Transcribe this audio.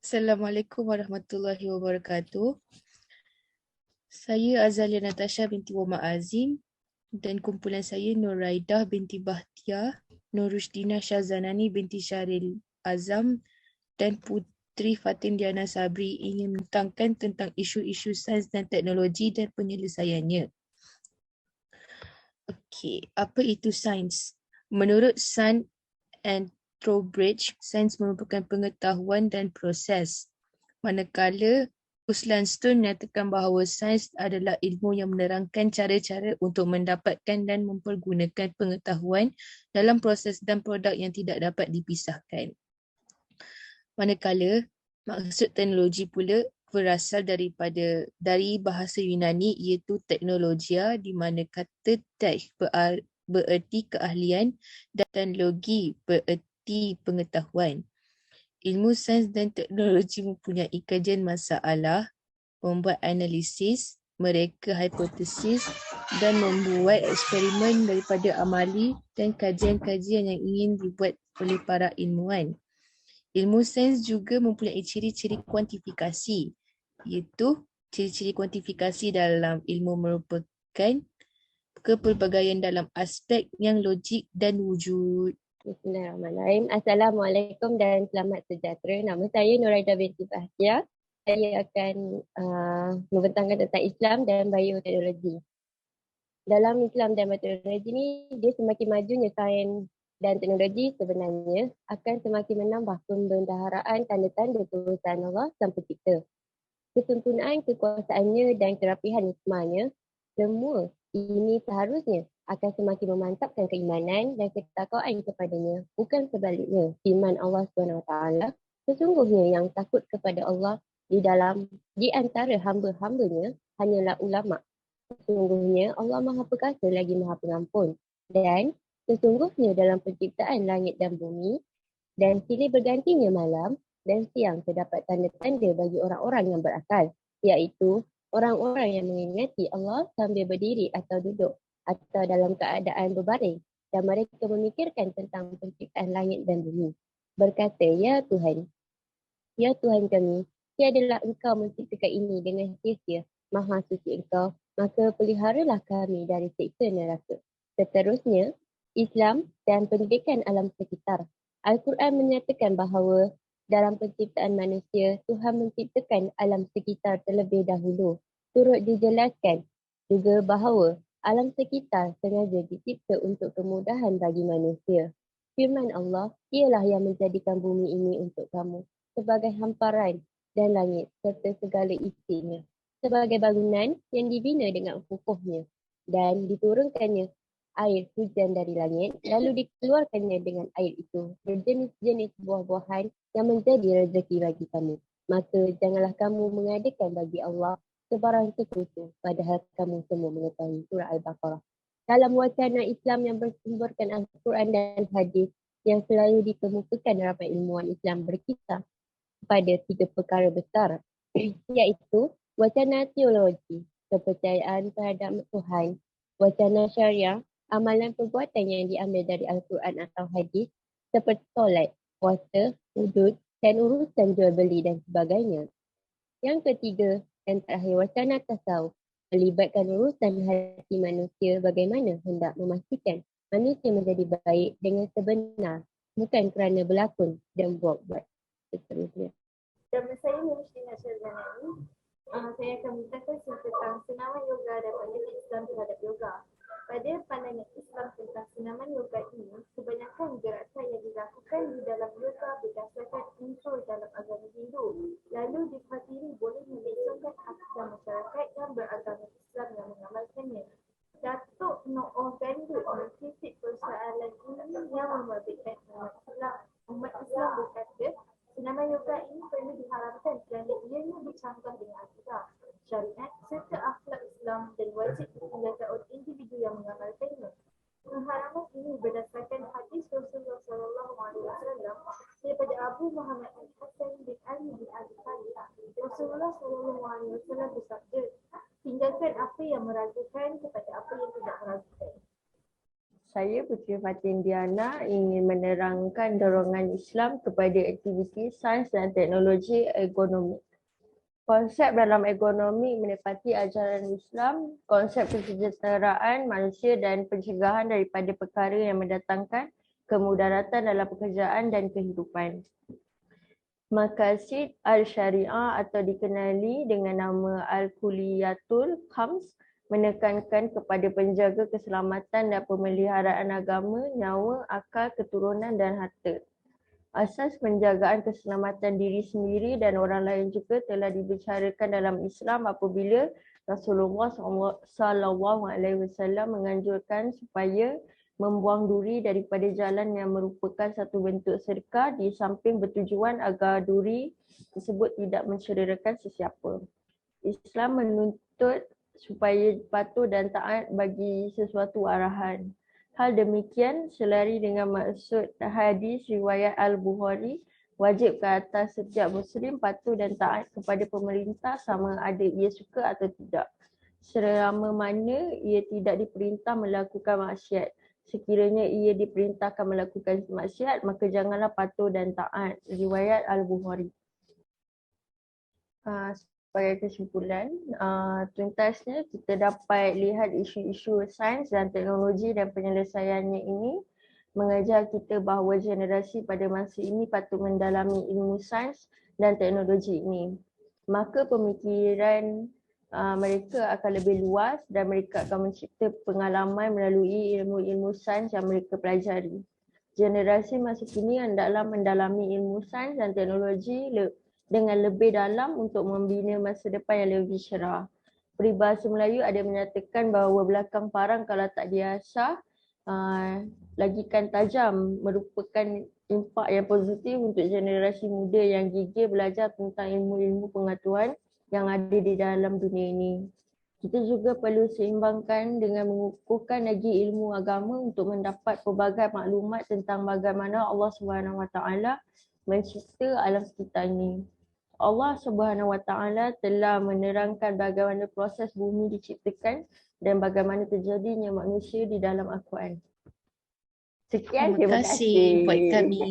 Assalamualaikum warahmatullahi wabarakatuh. Saya Azalia Natasha binti Muhammad Azim dan kumpulan saya Nuraidah binti Bahtiar, Nurushdina Syazanani binti Syaril Azam dan Putri Fatin Diana Sabri ingin menerangkan tentang isu-isu sains dan teknologi dan penyelesaiannya. Okey, apa itu sains? Menurut Sun and Trowbridge, sains merupakan pengetahuan dan proses. Manakala Ruslan Stone menyatakan bahawa sains adalah ilmu yang menerangkan cara-cara untuk mendapatkan dan mempergunakan pengetahuan dalam proses dan produk yang tidak dapat dipisahkan. Manakala maksud teknologi pula berasal dari bahasa Yunani iaitu teknologia, di mana kata tech bererti keahlian dan logi bererti pengetahuan. Ilmu sains dan teknologi mempunyai kajian masalah, membuat analisis, mereka hipotesis dan membuat eksperimen daripada amali dan kajian-kajian yang ingin dibuat oleh para ilmuwan. Ilmu sains juga mempunyai ciri-ciri kuantifikasi, iaitu ciri-ciri kuantifikasi dalam ilmu merupakan kepelbagaian dalam aspek yang logik dan wujud. Bismillahirrahmanirrahim. Assalamualaikum dan selamat sejahtera. Nama saya Nuraidah binti Bahtiar. Saya akan membentangkan tentang Islam dan bioteknologi. Dalam Islam dan bioteknologi ni, dia semakin majunya sains dan teknologi sebenarnya akan semakin menambah pembendaharaan tanda-tanda kekuasaan Allah Sang Pencipta. Kesempurnaan kekuasaannya dan kerapihan hikmahnya, semua ini seharusnya akan semakin memantapkan keimanan dan ketakwaan kepadanya, bukan sebaliknya. Firman Allah SWT, sesungguhnya yang takut kepada Allah di antara hamba-hambanya hanyalah ulama. Sesungguhnya Allah Maha Perkasa lagi Maha Pengampun. Dan sesungguhnya dalam penciptaan langit dan bumi dan silih bergantinya malam dan siang terdapat tanda-tanda bagi orang-orang yang berakal, iaitu orang-orang yang mengingati Allah sambil berdiri atau duduk atau dalam keadaan berbaring dan mereka memikirkan tentang penciptaan langit dan bumi. Berkata, Ya Tuhan kami, tiadalah Engkau menciptakan ini dengan sia-sia, Maha Suci Engkau, maka peliharalah kami dari siksa neraka. Seterusnya, Islam dan pendidikan alam sekitar. Al-Quran menyatakan bahawa dalam penciptaan manusia, Tuhan menciptakan alam sekitar terlebih dahulu. Turut dijelaskan juga bahawa alam sekitar sengaja dicipta untuk kemudahan bagi manusia. Firman Allah, ialah yang menjadikan bumi ini untuk kamu sebagai hamparan dan langit serta segala isinya, sebagai bangunan yang dibina dengan kokohnya dan diturunkannya air hujan dari langit, lalu dikeluarkannya dengan air itu berjenis-jenis buah-buahan yang menjadi rezeki bagi kamu. Maka janganlah kamu mengadakan bagi Allah sebarang sekutu, padahal kamu semua mengetahui. Surah Al-Baqarah. Dalam wacana Islam yang bersumberkan Al-Quran dan hadis yang selalu dikemukakan ramai ilmuwan Islam berkisah pada 3 perkara besar, iaitu wacana teologi, kepercayaan terhadap Tuhan, wacana syariah, amalan perbuatan yang diambil dari Al-Quran atau hadis seperti solat, puasa, wudud dan urusan jual beli dan sebagainya. Yang ketiga dan terakhir, wacana tasawuf, melibatkan urusan hati manusia bagaimana hendak memastikan manusia menjadi baik dengan sebenar, bukan kerana berlakon dan buat-buat. Seterusnya. Nama saya Nurushdina Syazanani. Saya akan menceritakan tentang senaman yoga dan pandangan Islam terhadap yoga. Pada pandangan Islam tentang senaman yoga ini, kebanyakan gerakan yang dilakukan di dalam yoga berdasarkan unsur dalam agama Hindu, lalu dikhatiri boleh membesarkan akidah masyarakat yang beragama Islam yang mengamalkannya. Datuk Noor Gandut mengkritik persoalan ini yang membabitkan umat Islam berkata, senaman yoga ini perlu diharamkan kerana ianya bercanggah dengan akidah, syariat serta akhlak Islam dan wajib ditinggalkan oleh individu yang mengamalkannya. Pengharaman ini berdasarkan hadis Rasulullah SAW daripada Abu Muhammad Al-Hasan bin Ali bin Abi Thalib. Rasulullah SAW bersabda, tinggalkan apa yang meragukan kepada apa yang tidak meragukan. Saya Puteri Fatin Diana ingin menerangkan dorongan Islam kepada aktiviti sains dan teknologi ergonomik. Konsep dalam ergonomik menepati ajaran Islam, konsep kesejahteraan manusia dan pencegahan daripada perkara yang mendatangkan kemudaratan dalam pekerjaan dan kehidupan. Maqasid Al-Syariah atau dikenali dengan nama Al-Kulliyatul Khams menekankan kepada penjaga keselamatan dan pemeliharaan agama, nyawa, akal, keturunan dan harta. Asas penjagaan keselamatan diri sendiri dan orang lain juga telah dibicarakan dalam Islam apabila Rasulullah SAW menganjurkan supaya membuang duri daripada jalan yang merupakan satu bentuk sedekah di samping bertujuan agar duri tersebut tidak mencederakan sesiapa. Islam menuntut supaya patuh dan taat bagi sesuatu arahan. Hal demikian selari dengan maksud hadis riwayat Al-Bukhari, wajib ke atas setiap Muslim patuh dan taat kepada pemerintah sama ada ia suka atau tidak. Selama mana ia tidak diperintah melakukan maksiat. Sekiranya ia diperintahkan melakukan maksiat, maka janganlah patuh dan taat. Riwayat Al-Bukhari. Sebagai kesimpulan, tuntasnya kita dapat lihat isu-isu sains dan teknologi dan penyelesaiannya ini mengajar kita bahawa generasi pada masa ini patut mendalami ilmu sains dan teknologi ini. Maka pemikiran mereka akan lebih luas dan mereka akan mencipta pengalaman melalui ilmu-ilmu sains yang mereka pelajari. Generasi masa kini hendaklah mendalami ilmu sains dan teknologi dengan lebih dalam untuk membina masa depan yang lebih cerah. Peribahasa Melayu ada menyatakan bahawa belakang parang kalau tak diasah, lagikan tajam, merupakan impak yang positif untuk generasi muda yang gigih belajar tentang ilmu-ilmu pengetahuan yang ada di dalam dunia ini. Kita juga perlu seimbangkan dengan mengukuhkan lagi ilmu agama untuk mendapat pelbagai maklumat tentang bagaimana Allah SWT mencipta alam sekitar ini. Allah SWT telah menerangkan bagaimana proses bumi diciptakan dan bagaimana terjadinya manusia di dalam Al-Quran. Sekian, Terima kasih buat kami.